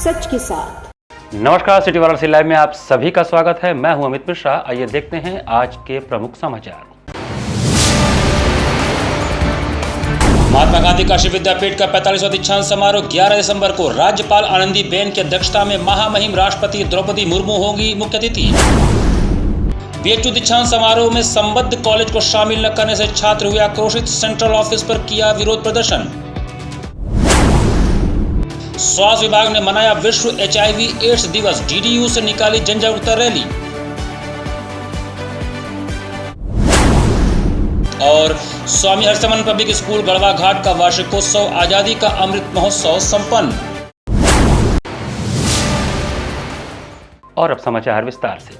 सच के साथ। नमस्कार, सिटी वाराणसी लाइव में आप सभी का स्वागत है। मैं हूं अमित मिश्रा। आइए देखते हैं आज के प्रमुख समाचार। महात्मा गांधी काशी विद्यापीठ का 45वां दीक्षांत समारोह 11 दिसंबर को राज्यपाल आनंदीबेन की अध्यक्षता में महामहिम राष्ट्रपति द्रौपदी मुर्मू होंगी मुख्य अतिथि। बीएचयू दीक्षांत समारोह में संबद्ध कॉलेज को शामिल न करने से छात्र हुए आक्रोशित, सेंट्रल ऑफिस पर किया विरोध प्रदर्शन। स्वास्थ्य विभाग ने मनाया विश्व एचआईवी एड्स दिवस, डीडीयू से निकाली जन जागरूकता रैली। और स्वामी हर्षमन पब्लिक स्कूल गढ़वा घाट का वार्षिकोत्सव, आजादी का अमृत महोत्सव संपन्न। और अब समाचार विस्तार से।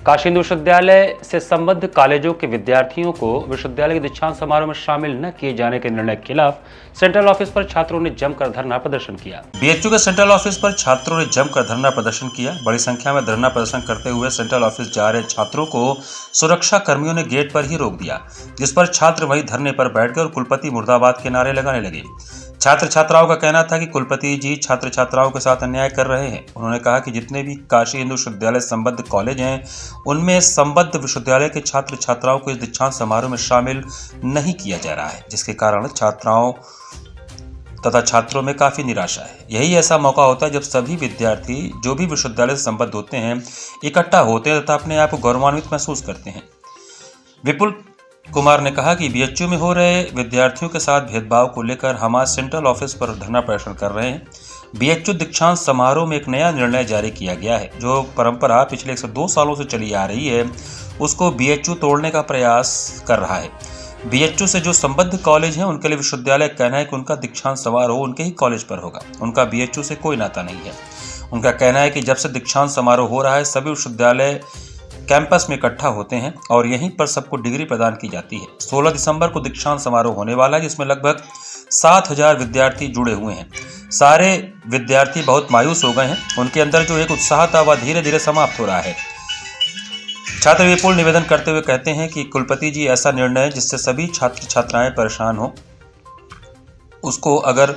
काशी हिंदू विश्वविद्यालय से संबद्ध कॉलेजों के विद्यार्थियों को विश्वविद्यालय के दीक्षांत समारोह में शामिल न किए जाने के निर्णय के खिलाफ सेंट्रल ऑफिस पर छात्रों ने जमकर धरना प्रदर्शन किया। बीएचयू के सेंट्रल ऑफिस पर छात्रों ने जमकर धरना प्रदर्शन किया। बड़ी संख्या में धरना प्रदर्शन करते हुए सेंट्रल ऑफिस जा रहे छात्रों को सुरक्षा कर्मियों ने गेट पर ही रोक दिया, जिस पर छात्र वही धरने पर बैठ गए और कुलपति मुर्दाबाद के नारे लगाने लगे। छात्र छात्राओं का कहना था कि कुलपति जी छात्र छात्राओं के साथ अन्याय कर रहे हैं। उन्होंने कहा कि जितने भी काशी हिंदू विश्वविद्यालय संबद्ध कॉलेज हैं, उनमें संबद्ध विश्वविद्यालय के छात्र छात्राओं को इस दीक्षांत समारोह में शामिल नहीं किया जा रहा है, जिसके कारण छात्राओं तथा छात्रों में काफी निराशा है। यही ऐसा मौका होता है जब सभी विद्यार्थी जो भी विश्वविद्यालय से संबद्ध होते हैं इकट्ठा होते हैं तथा अपने आप को गौरवान्वित महसूस करते हैं। विपुल कुमार ने कहा कि बीएचयू में हो रहे विद्यार्थियों के साथ भेदभाव को लेकर हम आज सेंट्रल ऑफिस पर धरना प्रदर्शन कर रहे हैं। बीएचयू दीक्षांत समारोह में एक नया निर्णय जारी किया गया है। जो परंपरा पिछले 102 सालों से चली आ रही है, उसको बीएचयू तोड़ने का प्रयास कर रहा है। बीएचयू से जो संबद्ध कॉलेज हैं, उनके लिए विश्वविद्यालय कहना है कि उनका दीक्षांत समारोह उनके ही कॉलेज पर होगा। उनका बीएचयू से कोई नाता नहीं है। उनका कहना है कि जब से दीक्षांत समारोह हो रहा है, सभी विश्वविद्यालय कैंपस में इकट्ठा होते हैं और यहीं पर सबको डिग्री प्रदान की जाती है। 16 दिसंबर को दीक्षांत समारोह होने वाला है, जिसमें लगभग 7000 विद्यार्थी जुड़े हुए हैं। सारे विद्यार्थी बहुत मायूस हो गए हैं। उनके अंदर जो एक उत्साह था वह धीरे धीरे समाप्त हो रहा है। छात्र विपुल निवेदन करते हुए कहते हैं कि कुलपति जी ऐसा निर्णय जिससे सभी छात्र छात्राएं परेशान हो, उसको अगर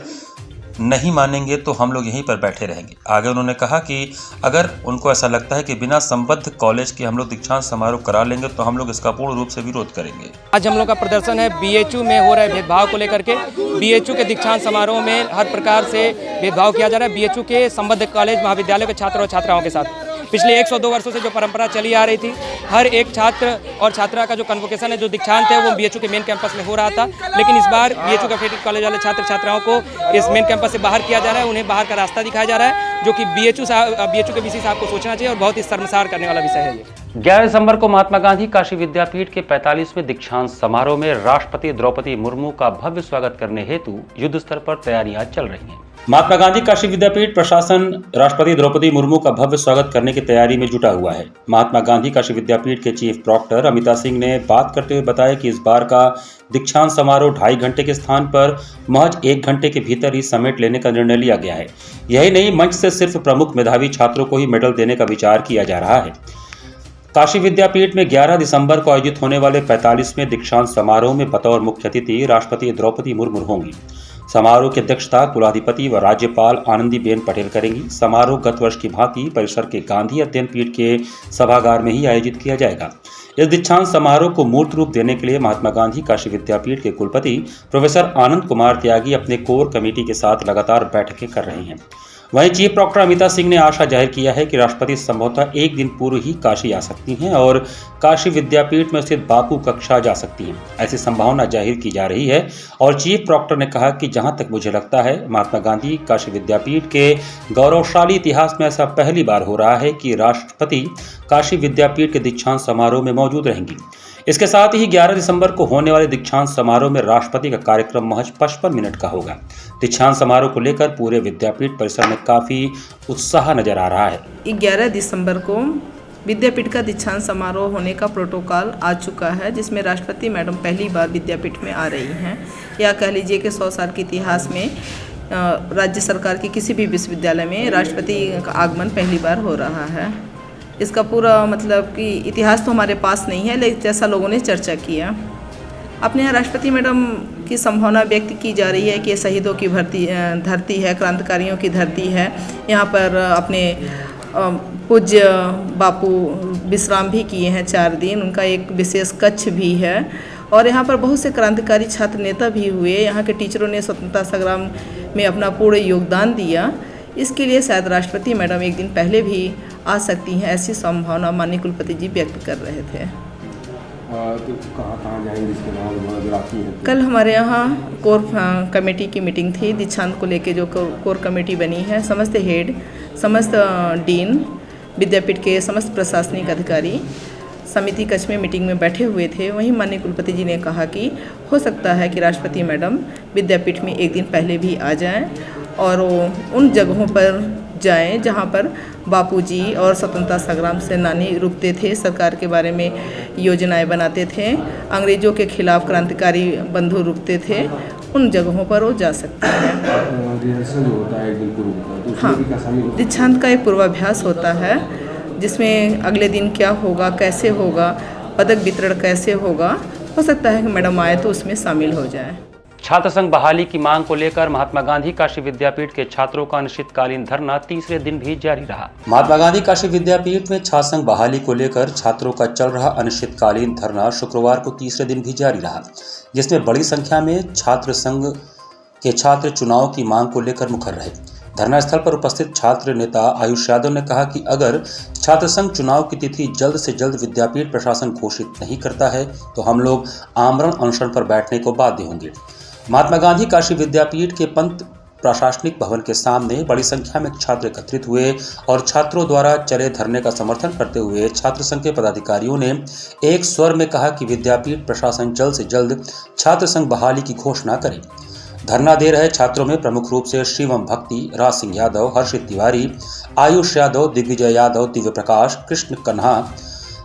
नहीं मानेंगे तो हम लोग यहीं पर बैठे रहेंगे। आगे उन्होंने कहा कि अगर उनको ऐसा लगता है कि बिना संबद्ध कॉलेज के हम लोग दीक्षांत समारोह करा लेंगे तो हम लोग इसका पूर्ण रूप से विरोध करेंगे। आज हम लोग का प्रदर्शन है बीएचयू में हो रहे भेदभाव को लेकर के। बीएचयू के दीक्षांत समारोह में हर प्रकार से भेदभाव किया जा रहा है बीएचयू के संबद्ध कॉलेज महाविद्यालय के छात्र और छात्राओं के साथ। पिछले 102 वर्षों से जो परंपरा चली आ रही थी, हर एक छात्र और छात्रा का जो कन्वोकेशन है, जो दीक्षांत है, वो बीएचयू के मेन कैंपस में हो रहा था। लेकिन इस बार बीएचयू के फेडेरल कॉलेज वाले छात्र छात्राओं को इस मेन कैंपस से बाहर किया जा रहा है। उन्हें बाहर का रास्ता दिखाया जा रहा है, जो कि बीएचयू के बीसी साहब को सोचना चाहिए और बहुत ही शर्मसार करने वाला विषय है ये। 11 दिसंबर को महात्मा गांधी काशी विद्यापीठ के 45वें दीक्षांत समारोह में राष्ट्रपति द्रौपदी मुर्मू का भव्य स्वागत करने हेतु युद्ध स्तर पर तैयारियां चल रही हैं। महात्मा गांधी काशी विद्यापीठ प्रशासन राष्ट्रपति द्रौपदी मुर्मू का भव्य स्वागत करने की तैयारी में जुटा हुआ है। महात्मा गांधी काशी विद्यापीठ के चीफ प्रॉक्टर अमिता सिंह ने बात करते हुए बताया कि इस बार का दीक्षांत समारोह 2.5 घंटे के स्थान पर महज 1 घंटे के भीतर ही समेट लेने का निर्णय लिया गया है। यही नहीं, मंच से सिर्फ प्रमुख मेधावी छात्रों को ही मेडल देने का विचार किया जा रहा है। काशी विद्यापीठ में 11 दिसंबर को आयोजित होने वाले 45वें दीक्षांत समारोह में बतौर मुख्य अतिथि राष्ट्रपति द्रौपदी मुर्मू होंगी। समारोह की अध्यक्षता कुलाधिपति व राज्यपाल आनंदीबेन पटेल करेंगी। समारोह गत वर्ष की भांति परिसर के गांधी अध्ययन पीठ के सभागार में ही आयोजित किया जाएगा। इस दीक्षांत समारोह को मूर्त रूप देने के लिए महात्मा गांधी काशी विद्यापीठ के कुलपति प्रोफेसर आनंद कुमार त्यागी अपने कोर कमेटी के साथ लगातार बैठकें कर रहे हैं। वहीं चीफ प्रॉक्टर अमिता सिंह ने आशा जाहिर किया है कि राष्ट्रपति संभवतः एक दिन पूर्व ही काशी आ सकती हैं और काशी विद्यापीठ में स्थित बापू कक्षा जा सकती हैं। ऐसी संभावना जाहिर की जा रही है और चीफ प्रॉक्टर ने कहा कि जहां तक मुझे लगता है, महात्मा गांधी काशी विद्यापीठ के गौरवशाली इतिहास में ऐसा पहली बार हो रहा है कि राष्ट्रपति काशी विद्यापीठ के दीक्षांत समारोह में मौजूद रहेंगी। इसके साथ ही 11 दिसंबर को होने वाले दीक्षांत समारोह में राष्ट्रपति का कार्यक्रम महज 55 मिनट का होगा। दीक्षांत समारोह को लेकर पूरे विद्यापीठ परिसर में काफी उत्साह नजर आ रहा है। 11 दिसंबर को विद्यापीठ का दीक्षांत समारोह होने का प्रोटोकॉल आ चुका है, जिसमें राष्ट्रपति मैडम पहली बार विद्यापीठ में आ रही हैं। या कह लीजिए कि 100 साल के इतिहास में राज्य सरकार के किसी भी विश्वविद्यालय में राष्ट्रपति का आगमन पहली बार हो रहा है। इसका पूरा मतलब कि इतिहास तो हमारे पास नहीं है, लेकिन जैसा लोगों ने चर्चा किया, अपने यहाँ राष्ट्रपति मैडम की संभावना व्यक्त की जा रही है कि ये शहीदों की धरती है, क्रांतिकारियों की धरती है। यहाँ पर अपने पूज्य बापू विश्राम भी किए हैं 4 दिन। उनका एक विशेष कक्ष भी है और यहाँ पर बहुत से क्रांतिकारी छात्र नेता भी हुए। यहाँ के टीचरों ने स्वतंत्रता संग्राम में अपना पूर्ण योगदान दिया। इसके लिए शायद राष्ट्रपति मैडम एक दिन पहले भी आ सकती हैं, ऐसी संभावना माननीय कुलपति जी व्यक्त कर रहे थे। तो कहाँ जाएंगे इसके बाद? कल हमारे यहाँ कोर कमेटी की मीटिंग थी। दीक्षांत को लेके जो कोर कमेटी बनी है, समस्त हेड, समस्त डीन, विद्यापीठ के समस्त प्रशासनिक अधिकारी समिति कक्ष में मीटिंग में बैठे हुए थे। वहीं माननीय कुलपति जी ने कहा कि हो सकता है कि राष्ट्रपति मैडम विद्यापीठ में एक दिन पहले भी आ जाएं और उन जगहों पर जाएं जहां पर बापूजी और स्वतंत्रता संग्राम सेनानी रुकते थे, सरकार के बारे में योजनाएं बनाते थे, अंग्रेज़ों के खिलाफ क्रांतिकारी बंधु रुकते थे, उन जगहों पर वो जा सकते हैं। रिहर्सल जो होता है एक दिन पूर्व का, तो उसमें भी क्या शामिल होता है? दीक्षांत का एक पूर्वाभ्यास होता है जिसमें अगले दिन क्या होगा, कैसे होगा, पदक वितरण कैसे होगा, हो सकता है कि मैडम आए तो उसमें शामिल हो जाए। छात्र संघ बहाली की मांग को लेकर महात्मा गांधी काशी विद्यापीठ के छात्रों का अनिश्चितकालीन धरना तीसरे दिन भी जारी रहा। महात्मा गांधी काशी विद्यापीठ में छात्र संघ बहाली को लेकर छात्रों का चल रहा अनिश्चितकालीन धरना शुक्रवार को तीसरे दिन भी जारी रहा, जिसमें बड़ी संख्या में छात्र संघ के छात्र चुनाव की मांग को लेकर मुखर रहे। धरना स्थल पर उपस्थित छात्र नेता आयुष यादव ने कहा कि अगर छात्र संघ चुनाव की तिथि जल्द से जल्द विद्यापीठ प्रशासन घोषित नहीं करता है तो हम लोग आमरण अनशन पर बैठने को बाध्य होंगे। महात्मा गांधी काशी विद्यापीठ के पंत प्रशासनिक भवन के सामने बड़ी संख्या में छात्र एकत्रित हुए और छात्रों द्वारा चले धरने का समर्थन करते हुए छात्र संघ के पदाधिकारियों ने एक स्वर में कहा कि विद्यापीठ प्रशासन जल्द से जल्द छात्र संघ बहाली की घोषणा करे। धरना दे रहे छात्रों में प्रमुख रूप से शिवम भक्ति, राज सिंह यादव, हर्षित तिवारी, आयुष यादव, दिग्विजय यादव, दिव्य प्रकाश, कृष्ण कन्हा,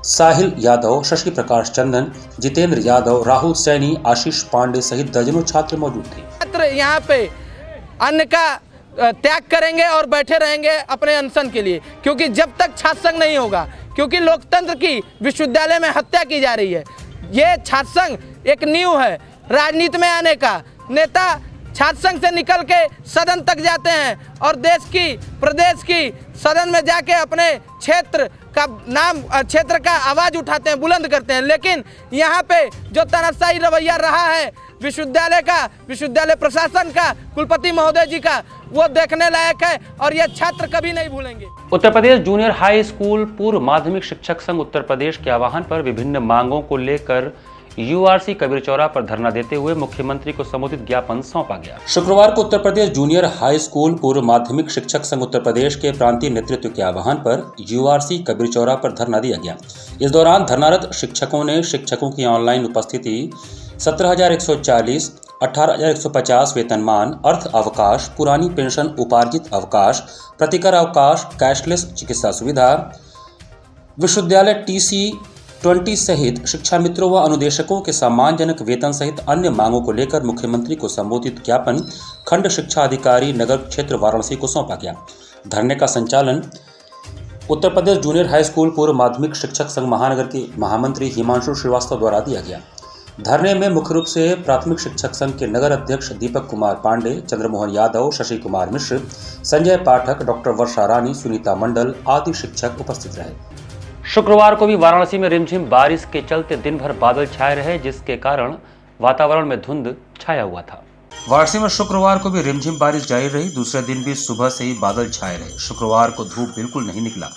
साहिल यादव, शशि प्रकाश चंदन, जितेंद्र यादव, राहुल सैनी, आशीष पांडे सहित दर्जनों छात्र मौजूद थे। छात्र यहाँ पे अन्न का त्याग करेंगे और बैठे रहेंगे अपने अनशन के लिए, क्योंकि जब तक छात्र संघ नहीं होगा, क्योंकि लोकतंत्र की विश्वविद्यालय में हत्या की जा रही है। ये छात्र संघ एक नींव है राजनीति में आने का। नेता छात्र संघ से निकल के सदन तक जाते हैं और देश की, प्रदेश की सदन में जाके अपने क्षेत्र का नाम, क्षेत्र का आवाज़ उठाते हैं, बुलंद करते हैं। लेकिन यहाँ पे जो तानाशाही रवैया रहा है विश्वविद्यालय का, विश्वविद्यालय प्रशासन का, कुलपति महोदय जी का, वो देखने लायक है और ये छात्र कभी नहीं भूलेंगे। Uttar Pradesh junior high school पूर्व माध्यमिक शिक्षक संघ उत्तर प्रदेश के आह्वान पर विभिन्न मांगों को लेकर यूआरसी कबीर चौराहा पर धरना देते हुए मुख्यमंत्री को संबोधित ज्ञापन सौंपा गया। शुक्रवार को Uttar Pradesh junior high school पूर्व माध्यमिक शिक्षक संघ उत्तर प्रदेश के प्रांतीय नेतृत्व के आह्वान पर यूआरसी कबीर चौराहा पर धरना दिया गया। इस दौरान धरनारत शिक्षकों ने शिक्षकों की ऑनलाइन उपस्थिति, 17,140, 18,150 वेतनमान, अर्थ अवकाश, पुरानी पेंशन, उपार्जित अवकाश, प्रतिकर अवकाश, कैशलेस चिकित्सा सुविधा, विश्वविद्यालय TC20 सहित शिक्षा मित्रों व अनुदेशकों के सम्मानजनक वेतन सहित अन्य मांगों को लेकर मुख्यमंत्री को संबोधित ज्ञापन खंड शिक्षा अधिकारी नगर क्षेत्र वाराणसी को सौंपा गया। धरने का संचालन Uttar Pradesh junior high school पूर्व माध्यमिक शिक्षक संघ महानगर के महामंत्री हिमांशु श्रीवास्तव द्वारा दिया गया। धरने में मुख्य रूप से प्राथमिक शिक्षक संघ के नगर अध्यक्ष दीपक कुमार पांडे, चंद्रमोहन यादव, शशि कुमार मिश्र, संजय पाठक, डॉक्टर वर्षा रानी, सुनीता मंडल आदि शिक्षक उपस्थित रहे। शुक्रवार को भी वाराणसी में रिमझिम बारिश के चलते दिन भर बादल छाए रहे, जिसके कारण वातावरण में धुंध छाया हुआ था। वाराणसी में शुक्रवार को भी रिमझिम बारिश जारी रही। दूसरे दिन भी सुबह से ही बादल छाए रहे। शुक्रवार को धूप बिल्कुल नहीं निकला।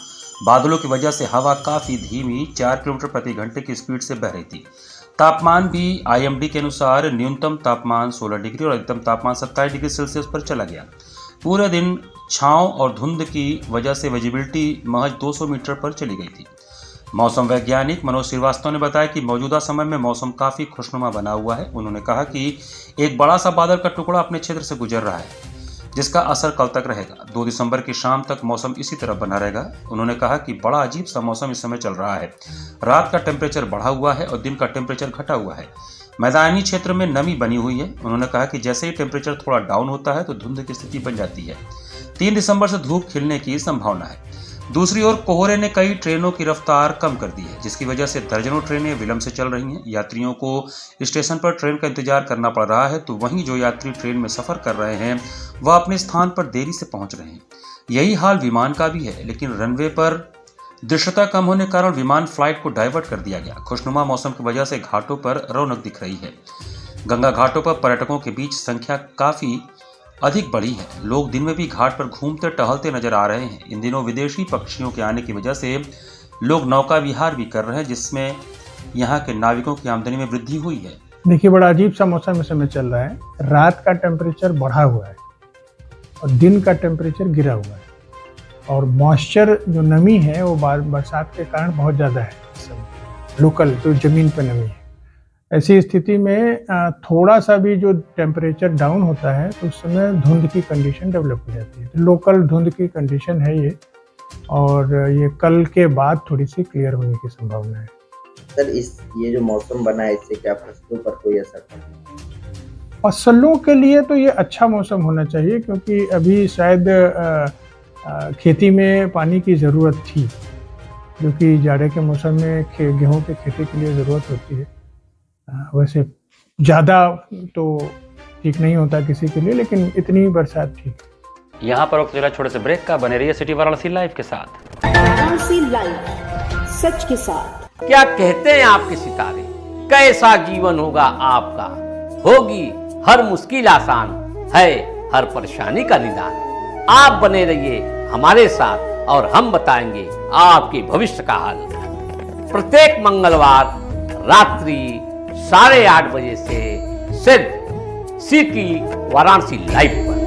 बादलों की वजह से हवा काफी धीमी 4 किलोमीटर प्रति घंटे की स्पीड से बह रही थी। तापमान भी IMD के अनुसार न्यूनतम तापमान 16 डिग्री और अधिकतम तापमान 27 डिग्री सेल्सियस पर चला गया। पूरे दिन छांव और धुंध की वजह से विजिबिलिटी महज 200 मीटर पर चली गई थी। मौसम वैज्ञानिक मनोज श्रीवास्तव ने बताया कि मौजूदा समय में मौसम काफी खुशनुमा बना हुआ है। उन्होंने कहा कि एक बड़ा सा बादल का टुकड़ा अपने क्षेत्र से गुजर रहा है, जिसका असर कल तक रहेगा। 2 दिसंबर की शाम तक मौसम इसी तरह बना रहेगा। उन्होंने कहा कि बड़ा अजीब सा मौसम इस समय चल रहा है। रात का टेम्परेचर बढ़ा हुआ है और दिन का टेम्परेचर घटा हुआ है। मैदानी क्षेत्र में नमी बनी हुई है। उन्होंने कहा कि जैसे ही टेम्परेचर थोड़ा डाउन होता है तो धुंध की स्थिति बन जाती है। 3 दिसंबर से धूप खिलने की संभावना है। दूसरी ओर कोहरे ने कई ट्रेनों की रफ्तार कम कर दी है, जिसकी वजह से दर्जनों ट्रेनें विलंब से चल रही हैं। यात्रियों को स्टेशन पर ट्रेन का इंतजार करना पड़ रहा है, तो वहीं जो यात्री ट्रेन में सफर कर रहे हैं वह अपने स्थान पर देरी से पहुंच रहे हैं। यही हाल विमान का भी है, लेकिन रनवे पर दृश्यता कम होने के कारण विमान फ्लाइट को डाइवर्ट कर दिया गया। खुशनुमा मौसम की वजह से घाटों पर रौनक दिख रही है। गंगा घाटों पर पर्यटकों के बीच संख्या काफी अधिक बढ़ी है। लोग दिन में भी घाट पर घूमते टहलते नजर आ रहे हैं। इन दिनों विदेशी पक्षियों के आने की वजह से लोग नौका विहार भी कर रहे हैं, जिसमें यहाँ के नाविकों की आमदनी में वृद्धि हुई है। देखिए, बड़ा अजीब सा मौसम इस समय चल रहा है। रात का टेम्परेचर बढ़ा हुआ है और दिन का टेम्परेचर गिरा हुआ है, और मॉइस्चर जो नमी है वो बरसात के कारण बहुत ज़्यादा है इस समय, लोकल जो ज़मीन पर नमी है। ऐसी स्थिति में थोड़ा सा भी जो टेम्परेचर डाउन होता है तो उस समय धुंध की कंडीशन डेवलप हो जाती है। तो लोकल धुंध की कंडीशन है ये, और ये कल के बाद थोड़ी सी क्लियर होने की संभावना है। सर, ये जो मौसम बना है इससे क्या फसलों पर कोई असर पड़ा? फसलों के लिए तो ये अच्छा मौसम होना चाहिए, क्योंकि अभी शायद खेती में पानी की ज़रूरत थी, जो कि जाड़े के मौसम में गेहूं की खेती के लिए ज़रूरत होती है। वैसे ज़्यादा तो ठीक नहीं होता किसी के लिए, लेकिन इतनी बरसात ठीक है। यहाँ पर वक्त छोटे से ब्रेक का, बने रहिए सिटी वाराणसी लाइव के साथ। वाराणसी लाइव, सच के साथ। क्या कहते हैं आपके सितारे, कैसा जीवन होगा आपका, होगी हर मुश्किल आसान, है हर परेशानी का निदान। आप बने रहिए हमारे साथ और हम बताएंगे आपके भविष्य का हाल। प्रत्येक मंगलवार रात्रि 8:30 बजे से सिर्फ सिटी वाराणसी लाइव पर।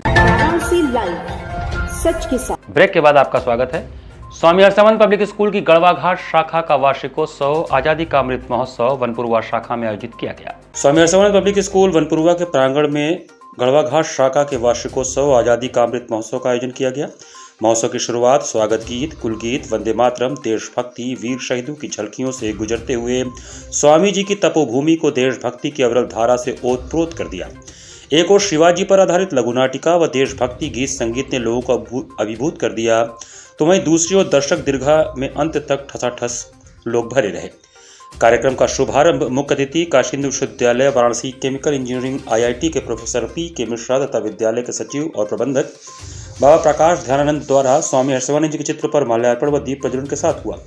वाराणसी लाइव, सच के साथ। ब्रेक के बाद आपका स्वागत है। स्वामी हरसिमरन पब्लिक स्कूल की गढ़वा घाट शाखा का वार्षिकोत्सव आजादी का अमृत महोत्सव वनपुरवा शाखा में आयोजित किया गया। स्वामी हरसिमरन पब्लिक स्कूल वनपुरवा के प्रांगण में गढ़वा घाट शाखा के वार्षिकोत्सव आजादी का अमृत महोत्सव का आयोजन किया गया। महोत्सव की शुरुआत स्वागत गीत, कुल गीत, वंदे मातरम, देशभक्ति, वीर शहीदों की झलकियों से गुजरते हुए स्वामी जी की तपोभूमि को देशभक्ति की अविरल धारा से ओतप्रोत कर दिया। एक और शिवाजी पर आधारित लघु नाटिका व देशभक्ति गीत संगीत ने लोगों को अभिभूत कर दिया, तो वहीं दूसरी ओर दर्शक दीर्घा में अंत तक ठसाठस लोग भरे रहे। कार्यक्रम का शुभारंभ मुख्य अतिथि काशी हिंदू विश्वविद्यालय वाराणसी केमिकल इंजीनियरिंग IIT के प्रोफेसर P.K. मिश्रा तथा विद्यालय के सचिव और प्रबंधक बाबा प्रकाश ध्यानानंद द्वारा स्वामी हरसिमरन जी के चित्र पर माल्यार्पण व दीप प्रज्वलन के साथ हुआ।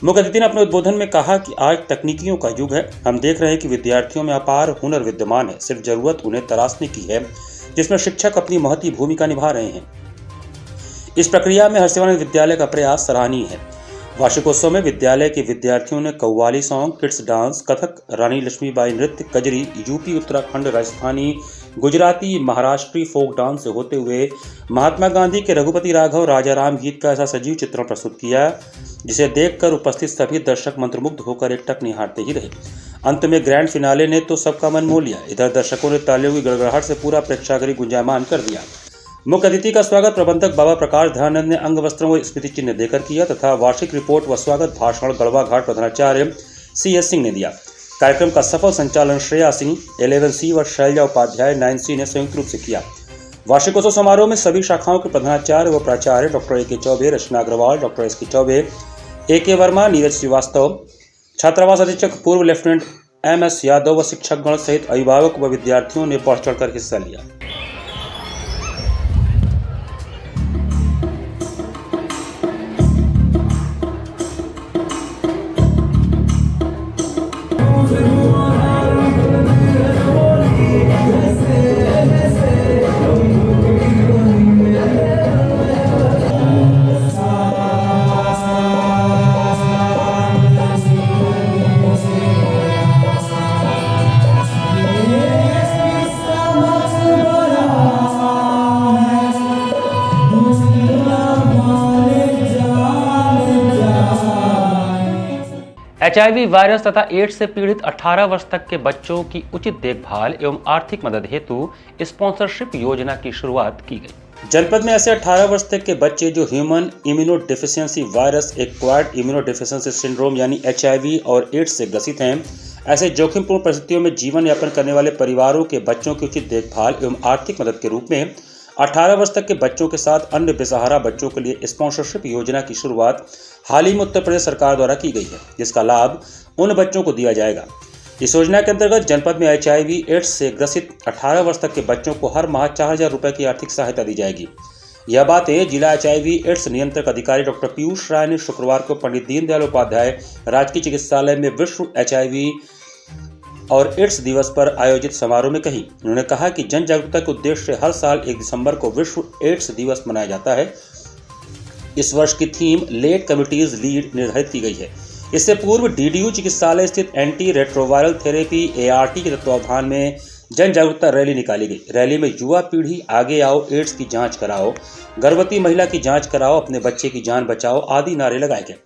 मुख्य अतिथि ने अपने उद्बोधन में कहा कि आज तकनीकियों का युग है। हम देख रहे हैं कि विद्यार्थियों में अपार हुनर विद्यमान है, सिर्फ जरूरत उन्हें तराशने की है, जिसमें शिक्षक अपनी महती भूमिका निभा रहे हैं। इस प्रक्रिया में हरसिमरन विद्यालय का प्रयास सराहनीय है। वार्षिकोत्सव में विद्यालय के विद्यार्थियों ने qawwali song, kids dance, Kathak, Rani Laxmibai नृत्य, Kajari, UP, Uttarakhand, Rajasthani, Gujarati, Maharashtri folk dance से होते हुए महात्मा गांधी के रघुपति राघव राजाराम गीत का ऐसा सजीव चित्रण प्रस्तुत किया, जिसे देखकर उपस्थित सभी दर्शक मंत्रमुग्ध होकर एकटक निहारते ही रहे। अंत में ग्रैंड फिनाले ने तो सबका मन मोह लिया। इधर दर्शकों ने तालियों की गड़गड़ाहट से पूरा प्रेक्षागृह गुंजायमान कर दिया। मुख्य अतिथि का स्वागत प्रबंधक बाबा प्रकाश ध्यानानंद ने अंग वस्त्रों व स्मृति चिन्ह देकर किया तथा वार्षिक रिपोर्ट व स्वागत भाषण गढ़वा घाट प्रधानाचार्य CS सिंह ने दिया। कार्यक्रम का सफल संचालन श्रेया सिंह 11C व शैलजा उपाध्याय 9C ने संयुक्त रूप से किया। वार्षिकोत्सव समारोह में सभी शाखाओं के प्रधानाचार्य व प्राचार्य doctor AK Choubey, Rachna Agarwal, doctor SK Choubey, AK Verma, Neeraj Srivastava, छात्रावास अधीक्षक पूर्व लेफ्टिनेंट MS यादव व शिक्षकगण सहित अभिभावक व विद्यार्थियों ने बढ़ चढ़कर हिस्सा लिया। HIV वायरस तथा एड्स से पीड़ित 18 वर्ष तक के बच्चों की उचित देखभाल एवं आर्थिक मदद हेतु स्पॉन्सरशिप योजना की शुरुआत की गई। जनपद में ऐसे 18 वर्ष तक के बच्चे जो human immunodeficiency virus acquired immunodeficiency syndrome यानी HIV और एड्स से ग्रसित हैं ऐसे जोखिमपूर्ण परिस्थितियों में जीवन यापन करने वाले परिवारों के बच्चों की उचित देखभाल एवं आर्थिक मदद के रूप में 18 वर्ष तक के बच्चों के साथ अन्य बेसहारा बच्चों के लिए स्पॉन्सरशिप योजना की शुरुआत हाल ही में उत्तर प्रदेश सरकार द्वारा की गई है, जिसका लाभ उन बच्चों को दिया जाएगा। इस योजना के अंतर्गत जनपद में HIV/AIDS से ग्रसित 18 वर्ष तक के बच्चों को हर माह 4000 रुपए की आर्थिक सहायता दी जाएगी। यह बातें जिला HIV/AIDS नियंत्रक अधिकारी डॉक्टर पीयूष राय ने शुक्रवार को पंडित दीनदयाल उपाध्याय राजकीय चिकित्सालय में विश्व HIV और एड्स दिवस पर आयोजित समारोह में कही। उन्होंने कहा कि जन जागरूकता के उद्देश्य से हर साल 1 दिसंबर को विश्व एड्स दिवस मनाया जाता है। इस वर्ष की थीम लेट कमिटीज लीड निर्धारित की गई है। इससे पूर्व DDU चिकित्सालय स्थित एंटी रेट्रोवायरल थेरेपी ART के तत्वावधान में जन जागरूकता रैली निकाली गई। रैली में युवा पीढ़ी आगे आओ, एड्स की जांच कराओ, गर्भवती महिला की जांच कराओ, अपने बच्चे की जान बचाओ आदि नारे लगाए गए।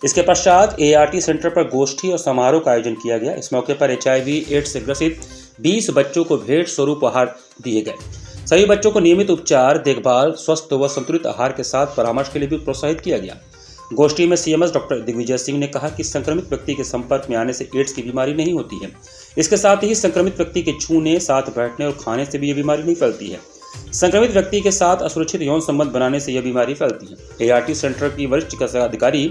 इसके पश्चात ART सेंटर पर गोष्ठी और समारोह का आयोजन किया गया। इस मौके पर HIV/AIDS से ग्रसित 20 बच्चों को भेंट स्वरूप आहार दिए गए। सभी बच्चों को नियमित उपचार, देखभाल, स्वस्थ व संतुलित आहार के साथ परामर्श के लिए भी प्रोत्साहित किया गया। गोष्ठी में CMS डॉक्टर दिग्विजय सिंह ने कहा कि संक्रमित व्यक्ति के संपर्क में आने से एड्स की बीमारी नहीं होती है। इसके साथ ही संक्रमित व्यक्ति के छूने, साथ बैठने और खाने से भी यह बीमारी नहीं फैलती है। संक्रमित व्यक्ति के साथ असुरक्षित यौन संबंध बनाने से यह बीमारी फैलती है। ART सेंटर की वरिष्ठ चिकित्सा अधिकारी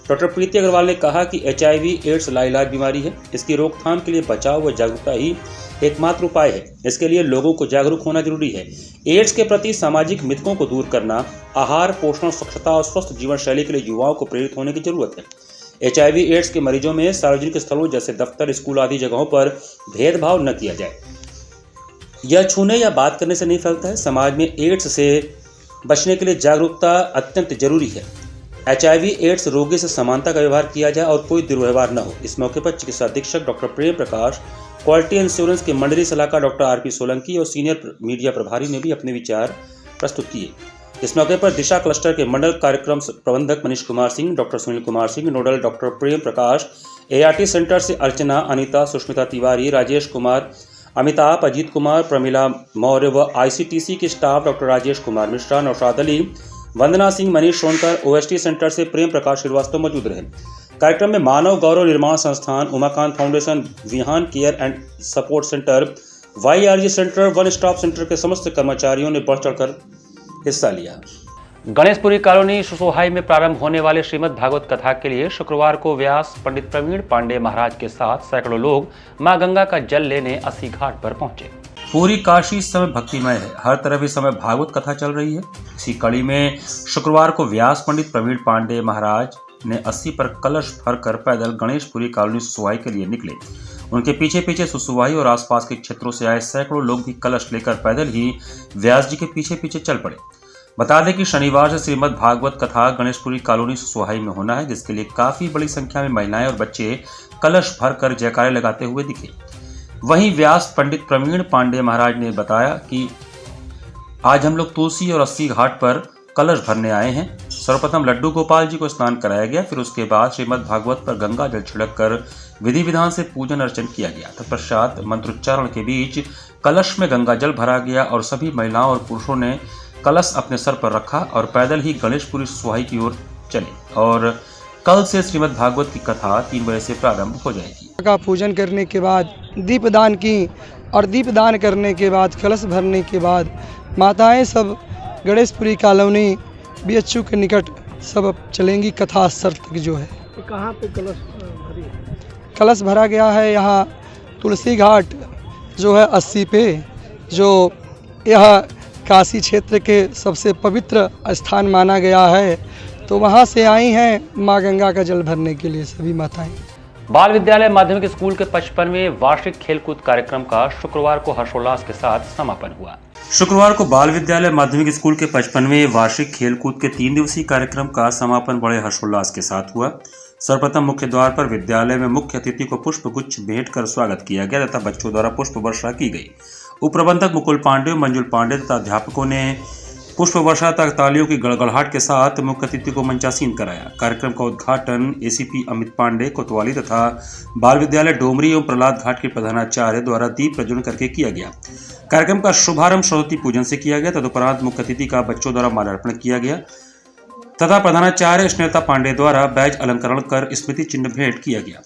डॉक्टर प्रीति अग्रवाल ने कहा कि HIV/AIDS लाइलाज बीमारी है। इसकी रोकथाम के लिए बचाव व जागरूकता ही एकमात्र उपाय है। इसके लिए लोगों को जागरूक होना जरूरी है। एड्स के प्रति सामाजिक मिथकों को दूर करना, आहार, पोषण, स्वच्छता और स्वस्थ जीवन शैली के लिए युवाओं को प्रेरित होने की जरूरत है। HIV/AIDS के मरीजों में सार्वजनिक स्थलों जैसे दफ्तर, स्कूल आदि जगहों पर भेदभाव न किया जाए। यह छूने या बात करने से नहीं फैलता है। समाज में एड्स से बचने के लिए जागरूकता अत्यंत जरूरी है। HIV/AIDS रोगी से समानता का व्यवहार किया जाए और कोई दुर्व्यवहार न हो। इस मौके पर चिकित्सा अधीक्षक डॉक्टर प्रेम प्रकाश, क्वालिटी इंश्योरेंस के मंडलीय सलाहकार डॉक्टर RP सोलंकी और सीनियर मीडिया प्रभारी ने भी अपने विचार प्रस्तुत किए। इस मौके पर दिशा क्लस्टर के मंडल कार्यक्रम प्रबंधक Manish Kumar Singh, doctor Sunil Kumar Singh, nodal doctor Prem Prakash, ART centre से अर्चना, अनीता, सुष्मिता तिवारी, राजेश कुमार, अमिताभ, अजीत कुमार, प्रमिला मौर्य व ICTC के स्टाफ डॉक्टर राजेश कुमार मिश्रा, नौशाद अली, वंदना सिंह, मनीष सोनकर, OST सेंटर से प्रेम प्रकाश श्रीवास्तव मौजूद रहे। कार्यक्रम में मानव Gaurav Nirman Sansthan, Umakant foundation, Vihaan care and support center, YRG center, one stop center के समस्त कर्मचारियों ने बढ़ चढ़कर हिस्सा लिया। गणेशपुरी कॉलोनी सुसोहाई में प्रारंभ होने वाले श्रीमद् भागवत कथा के लिए शुक्रवार को व्यास पंडित प्रवीण पांडे महाराज के साथ सैकड़ों लोग मां गंगा का जल लेने अस्सी घाट पर पहुंचे। पूरी काशी इस समय भक्तिमय है। हर तरफ इस समय भागवत कथा चल रही है। इसी कड़ी में शुक्रवार को व्यास पंडित प्रवीण पांडे महाराज ने 80 पर कलश भरकर पैदल गणेशपुरी कॉलोनी सुसुवाई के लिए निकले। उनके पीछे पीछे सुसुवाई और आसपास के क्षेत्रों से आए सैकड़ों लोग भी कलश लेकर पैदल ही व्यास जी के पीछे पीछे चल पड़े। बता दें कि शनिवार से श्रीमद् भागवत कथा गणेशपुरी कॉलोनी सुसुवाई में होना है, जिसके लिए काफी बड़ी संख्या में महिलाएं और बच्चे कलश भरकर जयकारे लगाते हुए दिखे। वहीं व्यास पंडित प्रवीण पांडे महाराज ने बताया कि आज हम लोग तुलसी और 80 घाट पर कलश भरने आए हैं। सर्वप्रथम लड्डू गोपाल जी को स्नान कराया गया, फिर उसके बाद श्रीमद् भागवत पर गंगा जल छिड़क कर विधि विधान से पूजन अर्चन किया गया। तत्पश्चात मंत्रोच्चारण के बीच कलश में गंगा जल भरा गया और सभी महिलाओं और पुरुषों ने कलश अपने सर पर रखा और पैदल ही गणेशपुरी सुसुवाई की ओर चले। और कल से श्रीमद् भागवत की कथा 3 बजे से प्रारंभ हो जाएगी। का पूजन करने के बाद दीपदान की और दीपदान करने के बाद कलश भरने के बाद माताएं सब गणेशपुरी कॉलोनी BHU के निकट सब चलेंगी कथा स्थल तक जो है। कहाँ पे कलश भरी है? कलश भरा गया है यहाँ तुलसी घाट जो है 80 पे, जो यह काशी क्षेत्र के सबसे पवित्र स्थान माना गया है। तो वहाँ से आई हैं माँ गंगा का जल भरने के लिए सभी माताएं। बाल विद्यालय माध्यमिक स्कूल के 55वें वार्षिक खेलकूद कार्यक्रम का शुक्रवार को हर्षोल्लास के साथ समापन हुआ। शुक्रवार को बाल विद्यालय माध्यमिक स्कूल के 55वें वार्षिक खेलकूद के 3 दिवसीय कार्यक्रम का समापन बड़े हर्षोल्लास के साथ हुआ। सर्वप्रथम मुख्य द्वार पर विद्यालय में मुख्य अतिथि को पुष्प गुच्छ भेंट कर स्वागत किया गया तथा बच्चों द्वारा पुष्प वर्षा की गई। उप प्रबंधक मुकुल पांडे, मंजुल पांडे तथा अध्यापकों ने पुष्प वर्षा तक तालियों की गड़गड़ाहट के साथ मुख्य अतिथि को मंचासीन कराया। कार्यक्रम का उद्घाटन ACP अमित पांडे कोतवाली तथा बाल विद्यालय डोमरी एवं प्रहलाद घाट के प्रधानाचार्य द्वारा दीप प्रज्वलन करके किया गया। कार्यक्रम का शुभारंभ सरस्वती पूजन से किया गया। तदुपरांत मुख्य अतिथि का बच्चों द्वारा माल्यार्पण किया गया तथा प्रधानाचार्य स्नेहता पांडे द्वारा बैज अलंकरण कर स्मृति चिन्ह भेंट किया गया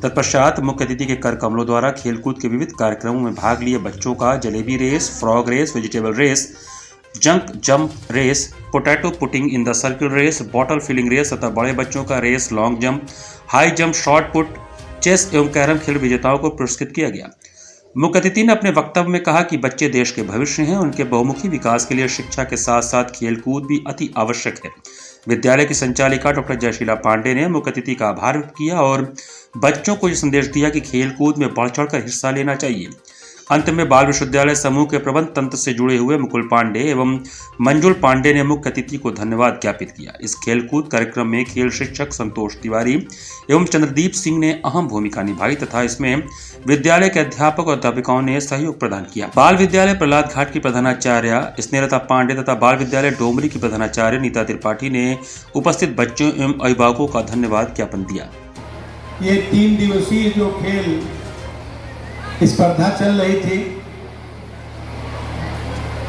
तत्पश्चात मुख्य अतिथि के कर कमलों द्वारा खेलकूद के विविध कार्यक्रमों में भाग लिए बच्चों का jalebi race, frog race, vegetable race, junk jump race, potato putting in the circle race, bottle filling race तथा बड़े बच्चों का race, long jump, high jump, short put, chess एवं कैरम खेल विजेताओं को पुरस्कृत किया गया। मुख्य अतिथि ने अपने वक्तव्य में कहा कि बच्चे देश के भविष्य हैं, उनके बहुमुखी विकास के लिए शिक्षा के साथ साथ खेलकूद भी अति आवश्यक है। विद्यालय की संचालिका डॉक्टर जयशीला पांडे ने मुख्य अतिथि का आभार व्यक्त किया और बच्चों को यह संदेश दिया कि खेलकूद में बढ़ चढ़कर हिस्सा लेना चाहिए। अंत में बाल विश्वविद्यालय समूह के प्रबंध तंत्र से जुड़े हुए मुकुल पांडे एवं मंजुल पांडे ने मुख्य अतिथि को धन्यवाद ज्ञापित किया। इस खेलकूद कार्यक्रम में खेल शिक्षक संतोष तिवारी एवं चंद्रदीप सिंह ने अहम भूमिका निभाई तथा इसमें विद्यालय के अध्यापक और अध्यापिकाओं ने सहयोग प्रदान किया। बाल विद्यालय प्रहलाद घाट की प्रधानाचार्य स्नेहलता पांडे तथा बाल विद्यालय डोमरी की प्रधानाचार्य नीता त्रिपाठी ने उपस्थित बच्चों एवं अभिभावकों का धन्यवाद ज्ञापन दिया। ये 3 दिवसीय जो खेल स्पर्धा चल रही थी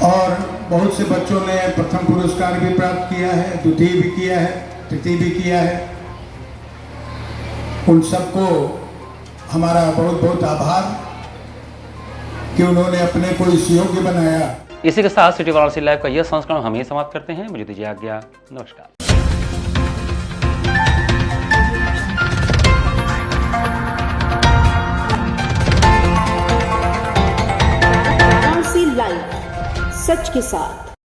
और बहुत से बच्चों ने प्रथम पुरस्कार भी प्राप्त किया है, द्वितीय भी किया है, तृतीय भी किया है। उन सबको हमारा बहुत बहुत आभार कि उन्होंने अपने को इस योग्य बनाया। इसी के साथ सिटी वाराणसी लाइव का यह संस्करण हम ही समाप्त करते हैं। मुझे दीजिए आज्ञा। नमस्कार। लाइव सच के साथ।